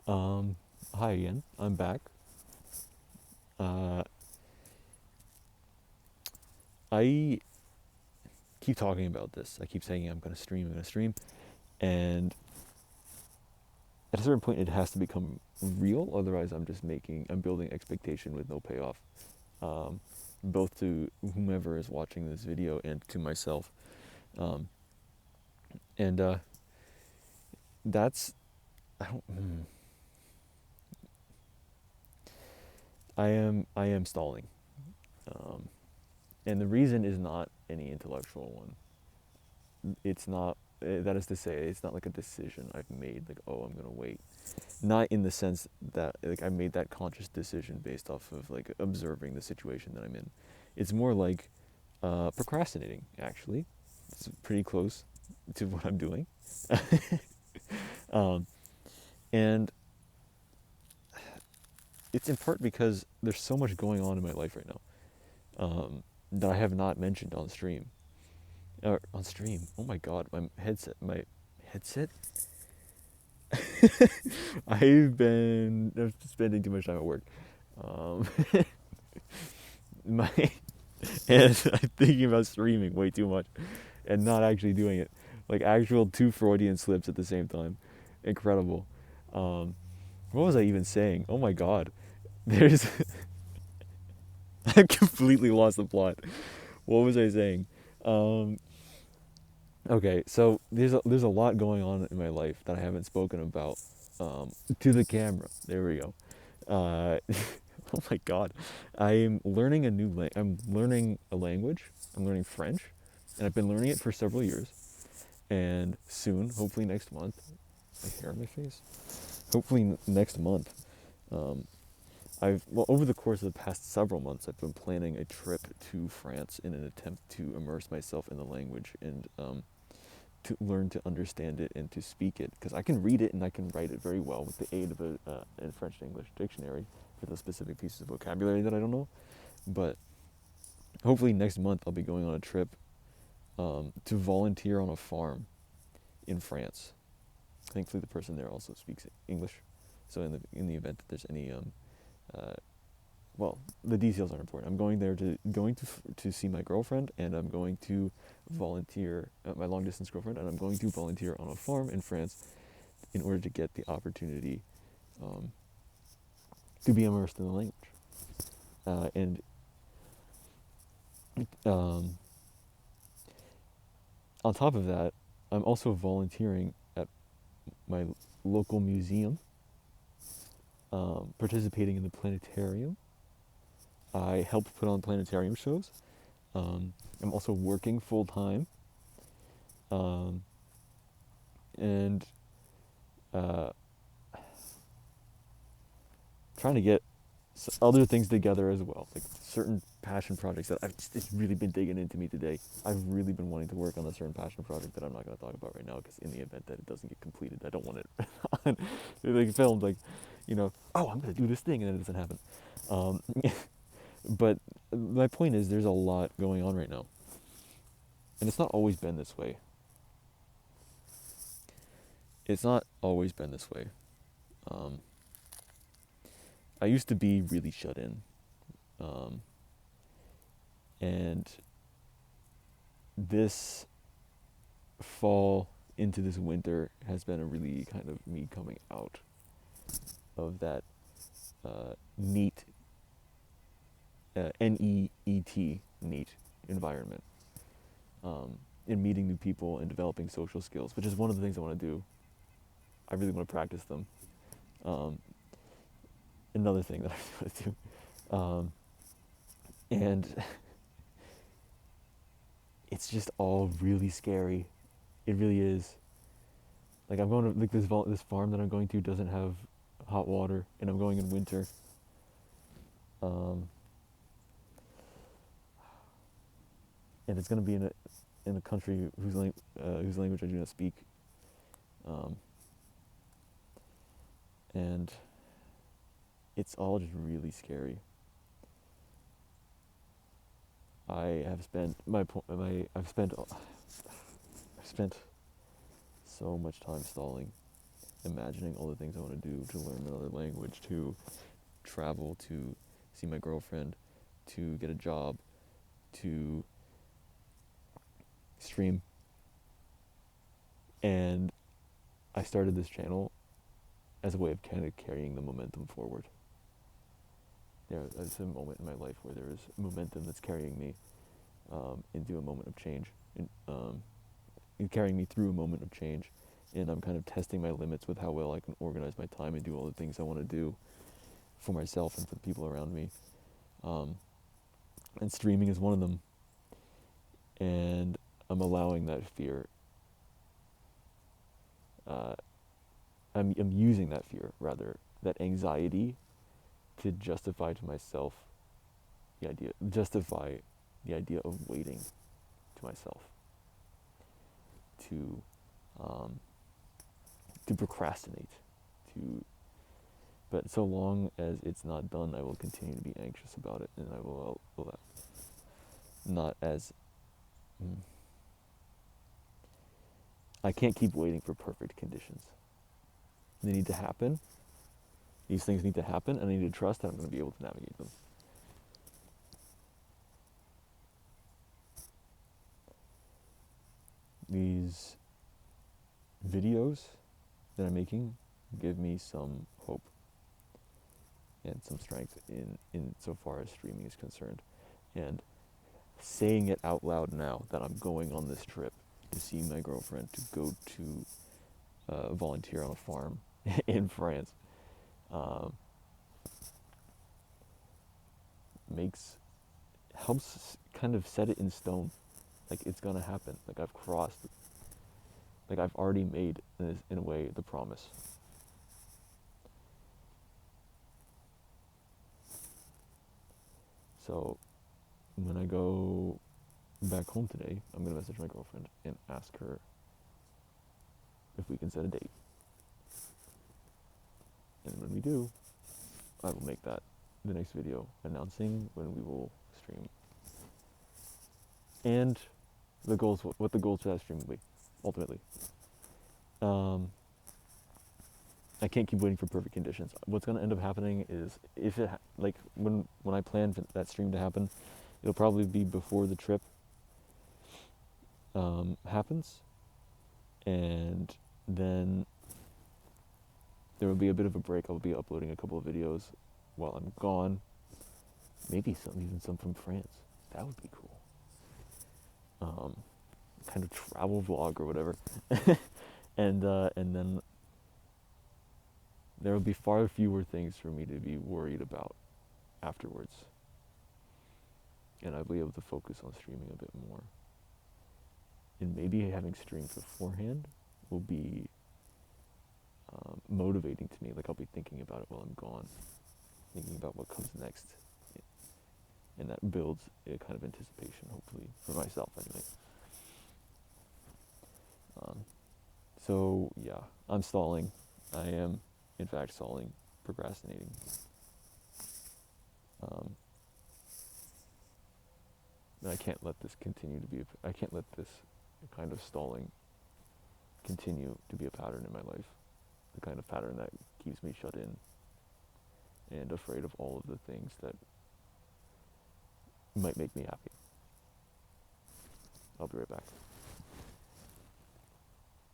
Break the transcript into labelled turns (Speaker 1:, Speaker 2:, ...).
Speaker 1: Um, Hi again. I'm back. Uh, I keep talking about this. I keep saying I'm gonna stream. I'm gonna stream, and at a certain point, it has to become real. Otherwise, I'm building expectation with no payoff, um, both to whomever is watching this video and to myself. Um, and that's I don't. I am stalling, um, and the reason is not any intellectual one. It's not. That is to say, it's not like a decision I've made. Like, oh, I'm gonna wait. Not in the sense that like I made that conscious decision based off of like observing the situation that I'm in. It's more like procrastinating. Actually, it's pretty close to what I'm doing, um, and it's in part because there's so much going on in my life right now, that I have not mentioned on stream. On stream. Oh my god, my headset. My headset. I've been spending too much time at work. Um, my and I'm thinking about streaming way too much and not actually doing it. Like actual two Freudian slips at the same time. Incredible. Um, what was I even saying? Oh my god. There's I completely lost the plot. What was I saying? Um, okay, so there's a lot going on in my life that I haven't spoken about to the camera. There we go. Oh my god, I'm learning a language. I'm learning French, and I've been learning it for several years. And soon, hopefully next month, my hair on my face. Hopefully next month, um, over the course of the past several months, I've been planning a trip to France in an attempt to immerse myself in the language and to learn to understand it and to speak it, because I can read it and I can write it very well with the aid of a French and English dictionary for those specific pieces of vocabulary that I don't know. But hopefully next month I'll be going on a trip to volunteer on a farm in France. Thankfully, the person there also speaks English, so in the event that there's any uh, well, the details aren't important. I'm going to see my girlfriend, and I'm going to volunteer my long distance girlfriend, and I'm going to volunteer on a farm in France in order to get the opportunity um, to be immersed in the language. And um, on top of that, I'm also volunteering at my local museum, participating in the planetarium. I help put on planetarium shows. I'm also working full time, um, and uh, trying to get other things together as well, like certain passion projects that it's really been digging into me today. I've really been wanting to work on a certain passion project that I'm not going to talk about right now, because in the event that it doesn't get completed, I don't want it on, like filmed, like, oh, I'm going to do this thing, and then it doesn't happen. Um, but my point is, there's a lot going on right now, and it's not always been this way. It's not always been this way. Um, I used to be really shut in, um, and this fall into this winter has been a really kind of me coming out of that neat, NEET, neat environment, in meeting new people and developing social skills, which is one of the things I want to do. I really want to practice them. Um, Another thing that I want to do. And it's just all really scary. It really is. Like, I'm going to, like, this farm that I'm going to doesn't have hot water, and I'm going in winter. Um, and it's going to be in a country whose language I do not speak, um, and it's all just really scary. I have spent I've spent so much time stalling, imagining all the things I want to do, to learn another language, to travel, to see my girlfriend, to get a job, to stream. And I started this channel as a way of kind of carrying the momentum forward. There's a moment in my life where there is momentum that's carrying me into a moment of change, and carrying me through a moment of change. And I'm kind of testing my limits with how well I can organize my time and do all the things I want to do for myself and for the people around me. And streaming is one of them. And I'm allowing that fear. I'm using that fear, rather, that anxiety, to justify to myself justify the idea of waiting to myself, to procrastinate, but so long as it's not done, I will continue to be anxious about it, and I will not as I can't keep waiting for perfect conditions. They need to happen. These things need to happen, and I need to trust that I'm going to be able to navigate them. These videos that I'm making give me some hope and some strength in so far as streaming is concerned. And saying it out loud now that I'm going on this trip to see my girlfriend, to go to volunteer on a farm in France, helps kind of set it in stone. Like, it's gonna happen. Like, I've already made, in a way, the promise. So when I go back home today, I'm gonna message my girlfriend and ask her if we can set a date. And when we do, I will make that the next video announcing when we will stream. And what the goals for that stream will be, ultimately. I can't keep waiting for perfect conditions. What's going to end up happening is, when I plan for that stream to happen, it'll probably be before the trip happens, and then there will be a bit of a break. I'll be uploading a couple of videos while I'm gone. Maybe even some from France. That would be cool. Kind of travel vlog or whatever. and then there will be far fewer things for me to be worried about afterwards. And I'll be able to focus on streaming a bit more. And maybe having streamed beforehand will be motivating to me. Like, I'll be thinking about it while I'm gone, thinking about what comes next. And that builds a kind of anticipation, hopefully, for myself anyway. So, yeah, I'm stalling. I am, in fact, stalling, procrastinating. And I can't let this I can't let this kind of stalling continue to be a pattern in my life. The kind of pattern that keeps me shut in and afraid of all of the things that might make me happy. I'll be right back.